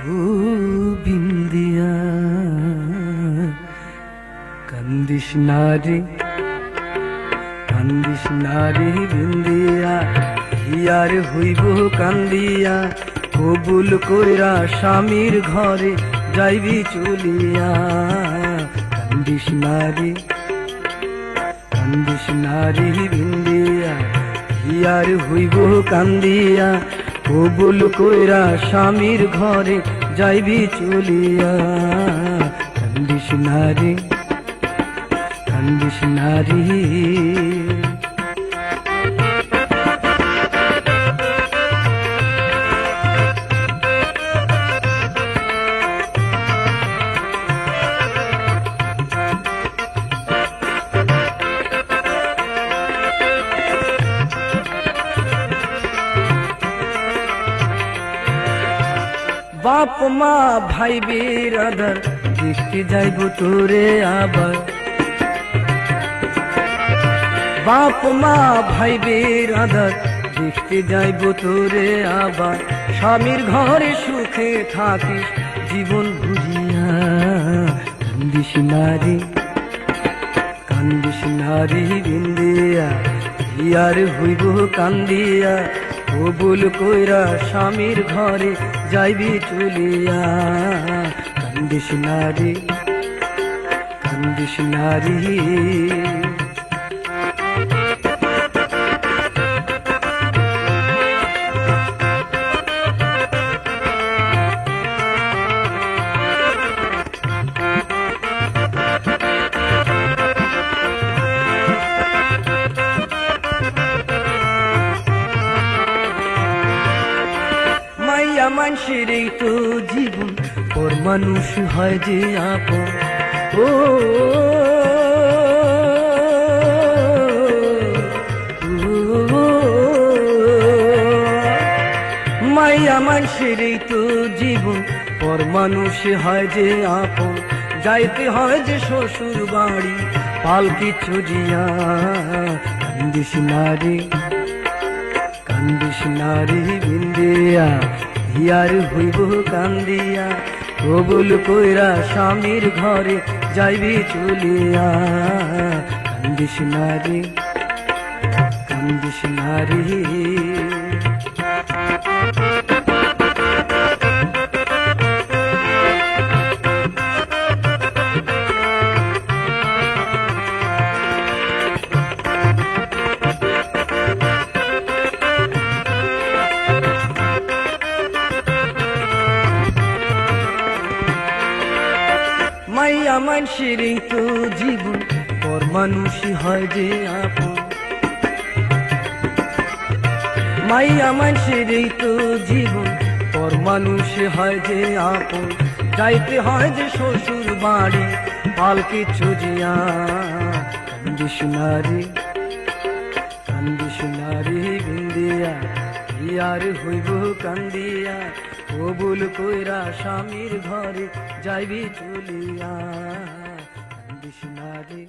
ও বিন্দিয়া কান্দিস নারে বিন্দিয়া হিয়ার হইব কান্দিয়া কবুল কইরা স্বামীর ঘরে যাইবি চলিয়া কান্দিস নারে বিন্দিয়া হিয়ার হইব কান্দিয়া কবুল কইরা স্বামীর ঘরে যাইবি চলিয়া কান্দিস নারে বাপ মা ভাই বিরাদার দেখতে যাইব তোরে আবার বাপ মা ভাই বিরাদার দেখতে যাইব তোরে আবার স্বামীর ঘরে সুখে থাকিস জীবন ভুলিয়া কান্দিস নারে বিন্দিয়া হিয়ার হইব কান্দিয়া কবুল কইরা স্বামীর ঘরে যাইবি চলিয়া কান্দিস নারে মানুষের এই তো জীবন ওর মানুষ হয় যে আপন ও মাইয়া মানুষের এই তো জীবন ওর মানুষ হয় যে আপন যাইতে হয় যে শ্বশুর বাড়ি পালকি চজিয়া কান্দিস নারে বিন্দিয়া হিয়ার হইব কান্দিয়া কবুল কইরা স্বামীর ঘরে যাইবি চলিয়া কান্দিস নারে মাইয়া মানুষের এই তো জীবন পর মানুষ হয় যে আপন মাইয়া মানুষের এই তো জীবন পর মানুষ হয় যে আপন যাইতে হয় যে শ্বশুর বাড়ি পালকি চজিয়া কান্দিস নারে বিন্দিয়া হিয়ার হইব কান্দিয়া কবুল কইরা স্বামীর ঘরে যাইবি চলিয়া কান্দিস নারে